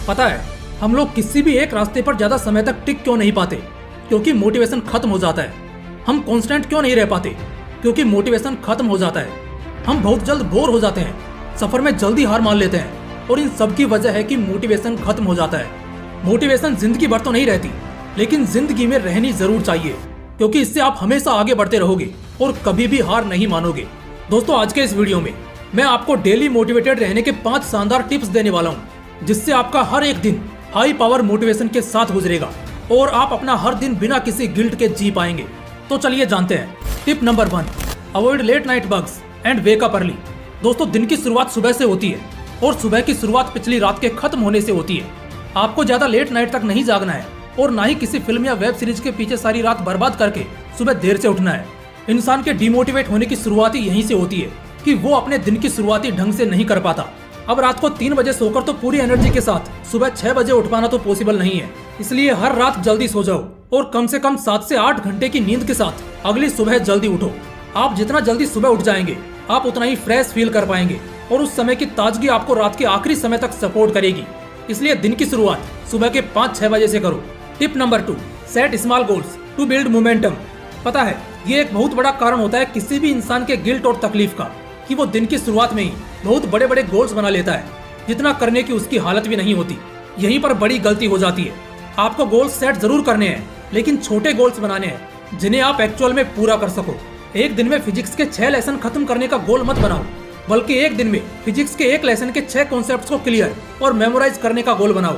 पता है हम लोग किसी भी एक रास्ते पर ज्यादा समय तक टिक क्यों नहीं पाते? क्योंकि मोटिवेशन खत्म हो जाता है। हम कांस्टेंट क्यों नहीं रह पाते? क्योंकि मोटिवेशन खत्म हो जाता है। हम बहुत जल्द बोर हो जाते हैं, सफर में जल्दी हार मान लेते हैं, और इन सब की वजह है कि मोटिवेशन खत्म हो जाता है। मोटिवेशन जिंदगी भर तो नहीं रहती, लेकिन जिंदगी में रहनी जरूर चाहिए, क्योंकि इससे आप हमेशा आगे बढ़ते रहोगे और कभी भी हार नहीं मानोगे। दोस्तों, आज के इस वीडियो में मैं आपको डेली मोटिवेटेड रहने के 5 शानदार टिप्स देने वाला हूँ, जिससे आपका हर एक दिन हाई पावर मोटिवेशन के साथ गुजरेगा और आप अपना हर दिन बिना किसी गिल्ट के जी पाएंगे। तो चलिए जानते हैं। Tip number 1, avoid late night bugs and wake up early. दोस्तों, दिन की शुरुआत सुबह से होती है और सुबह की शुरुआत पिछली रात के खत्म होने से होती है। आपको ज्यादा लेट नाइट तक नहीं जागना है और ना ही किसी फिल्म या वेब सीरीज के पीछे सारी रात बर्बाद करके सुबह देर से उठना है। इंसान के डिमोटिवेट होने की शुरुआत ही यहीं से होती है कि वो अपने दिन की शुरुआती ढंग से नहीं कर पाता। अब रात को 3 बजे सोकर तो पूरी एनर्जी के साथ सुबह 6 बजे उठ पाना तो पॉसिबल नहीं है। इसलिए हर रात जल्दी सो जाओ और कम से कम 7 से 8 घंटे की नींद के साथ अगली सुबह जल्दी उठो। आप जितना जल्दी सुबह उठ जाएंगे, आप उतना ही फ्रेश फील कर पाएंगे और उस समय की ताजगी आपको रात के आखिरी समय तक सपोर्ट करेगी। इसलिए दिन की शुरुआत सुबह के 5-6 बजे से करो। Tip number 2, set small goals to build momentum. पता है, ये एक बहुत बड़ा कारण होता है किसी भी इंसान के गिल्ट और तकलीफ का, कि वो दिन की शुरुआत में ही बहुत बड़े बड़े गोल्स बना लेता है, जितना करने की उसकी हालत भी नहीं होती। यहीं पर बड़ी गलती हो जाती है। आपको गोल्स सेट जरूर करने हैं, लेकिन छोटे गोल्स बनाने हैं जिन्हें आप एक्चुअल में पूरा कर सको। एक दिन में फिजिक्स के 6 लेसन खत्म करने का गोल मत बनाओ, बल्कि एक दिन में फिजिक्स के एक लेसन के 6 कॉन्सेप्ट्स को क्लियर और मेमोराइज करने का गोल बनाओ।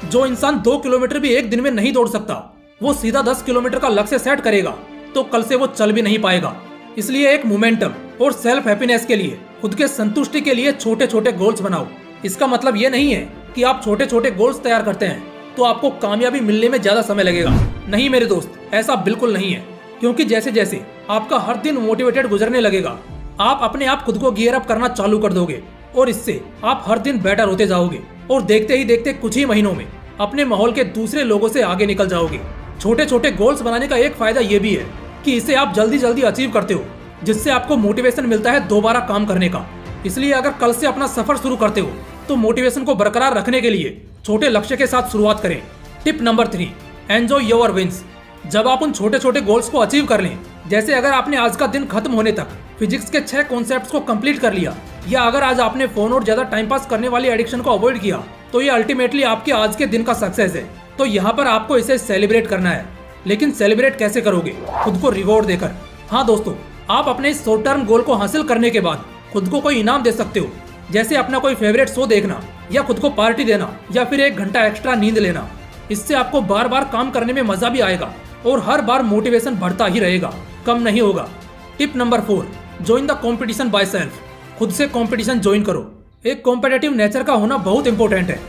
जो इंसान 2 किलोमीटर भी एक दिन में नहीं दौड़ सकता, वो सीधा 10 किलोमीटर का लक्ष्य सेट करेगा तो कल से वो चल भी नहीं पाएगा। इसलिए एक मोमेंटम और सेल्फ हैप्पीनेस के लिए, खुद के संतुष्टि के लिए छोटे छोटे गोल्स बनाओ। इसका मतलब ये नहीं है कि आप छोटे छोटे गोल्स तैयार करते हैं तो आपको कामयाबी मिलने में ज्यादा समय लगेगा। नहीं मेरे दोस्त, ऐसा बिल्कुल नहीं है। क्योंकि जैसे जैसे आपका हर दिन मोटिवेटेड गुजरने लगेगा, आप अपने आप खुद को गियर अप करना चालू कर दोगे और इससे आप हर दिन बेटर होते जाओगे और देखते ही देखते कुछ ही महीनों में अपने माहौल के दूसरे लोगों से आगे निकल जाओगे। छोटे छोटे गोल्स बनाने का एक फायदा ये भी है कि इसे आप जल्दी जल्दी अचीव करते हो, जिससे आपको मोटिवेशन मिलता है दोबारा काम करने का। इसलिए अगर कल से अपना सफर शुरू करते हो तो मोटिवेशन को बरकरार रखने के लिए छोटे लक्ष्य के साथ शुरुआत करें। Tip number 3, enjoy your wins. जब आप उन छोटे छोटे गोल्स को अचीव कर लें, जैसे अगर आपने आज का दिन खत्म होने तक फिजिक्स के 6 कॉन्सेप्ट्स को कंप्लीट कर लिया, या अगर आज आपने फोन और ज्यादा टाइम पास करने वाली एडिक्शन को अवॉइड किया, तो ये अल्टीमेटली आपके आज के दिन का सक्सेस है। तो यहाँ पर आपको इसे सेलिब्रेट करना है। लेकिन सेलिब्रेट कैसे करोगे? खुद को रिवॉर्ड देकर। हाँ दोस्तों, आप अपने इस शॉर्ट टर्म गोल को हासिल करने के बाद खुद को कोई इनाम दे सकते हो, जैसे अपना कोई फेवरेट शो देखना, या खुद को पार्टी देना, या फिर 1 घंटा एक्स्ट्रा नींद लेना। इससे आपको बार बार काम करने में मजा भी आएगा और हर बार मोटिवेशन बढ़ता ही रहेगा, कम नहीं होगा। Tip number 4, join the competition by self. खुद से कॉम्पिटिशन ज्वाइन करो। एक कॉम्पिटिटिव नेचर का होना बहुत इंपॉर्टेंट है।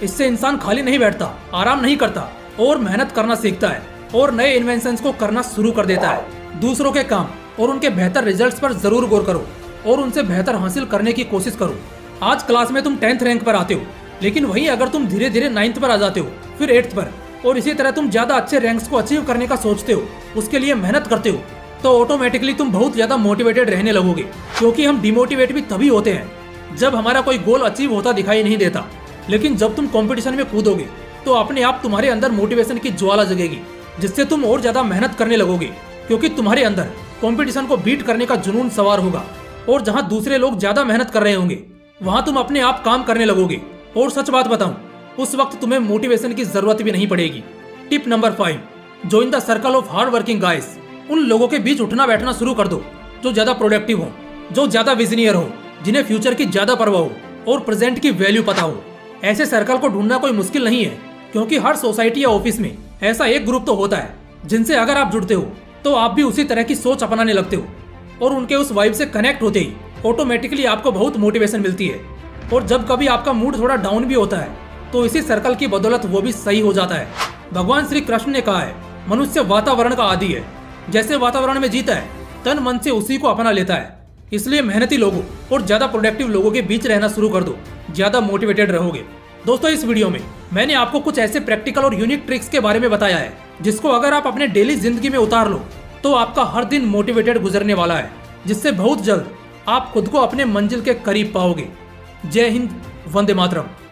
इससे इंसान खाली नहीं बैठता, आराम नहीं करता और मेहनत करना सीखता है और नए इन्वेंशंस को करना शुरू कर देता है। दूसरों के काम और उनके बेहतर रिजल्ट्स पर जरूर गौर करो और उनसे बेहतर हासिल करने की कोशिश करो। आज क्लास में तुम 10th रैंक पर आते हो, लेकिन वहीं अगर तुम धीरे धीरे 9th पर आ जाते हो, फिर 8th पर, और इसी तरह तुम ज्यादा अच्छे रैंक्स को अचीव करने का सोचते हो, उसके लिए मेहनत करते हो, तो ऑटोमेटिकली तुम बहुत ज्यादा मोटिवेटेड रहने लगोगे। क्योंकि हम डिमोटिवेट भी तभी होते हैं जब हमारा कोई गोल अचीव होता दिखाई नहीं देता। लेकिन जब तुम कॉम्पिटिशन में कूदोगे तो अपने आप तुम्हारे अंदर मोटिवेशन की ज्वाला जगेगी, जिससे तुम और ज्यादा मेहनत करने लगोगे, क्योंकि तुम्हारे अंदर कंपटीशन को बीट करने का जुनून सवार होगा। और जहां दूसरे लोग ज्यादा मेहनत कर रहे होंगे, वहां तुम अपने आप काम करने लगोगे। और सच बात बताऊं, उस वक्त तुम्हें मोटिवेशन की जरूरत भी नहीं पड़ेगी। Tip number 5, join the circle of hard working guys. उन लोगों के बीच उठना बैठना शुरू कर दो जो ज्यादा प्रोडक्टिव हो, जो ज्यादा विजनियर हो, जिन्हें फ्यूचर की ज्यादा परवाह हो और प्रेजेंट की वैल्यू पता हो। ऐसे सर्कल को ढूंढना कोई मुश्किल नहीं है, क्योंकि हर सोसाइटी या ऑफिस में ऐसा एक ग्रुप तो होता है जिनसे अगर आप जुड़ते हो तो आप भी उसी तरह की सोच अपनाने लगते हो, और उनके उस वाइब से कनेक्ट होते ही ऑटोमेटिकली आपको बहुत मोटिवेशन मिलती है। और जब कभी आपका मूड थोड़ा डाउन भी होता है तो इसी सर्कल की बदौलत वो भी सही हो जाता है। भगवान श्री कृष्ण ने कहा है, मनुष्य वातावरण का आदी है। जैसे वातावरण में जीता है, तन मन से उसी को अपना लेता है। इसलिए मेहनती लोगों और ज्यादा प्रोडक्टिव लोगों के बीच रहना शुरू कर दो, ज्यादा मोटिवेटेड रहोगे। दोस्तों, इस वीडियो में मैंने आपको कुछ ऐसे प्रैक्टिकल और यूनिक ट्रिक्स के बारे में बताया है, जिसको अगर आप अपने डेली जिंदगी में उतार लो तो आपका हर दिन मोटिवेटेड गुजरने वाला है, जिससे बहुत जल्द आप खुद को अपने मंजिल के करीब पाओगे। जय हिंद, वंदे मातरम।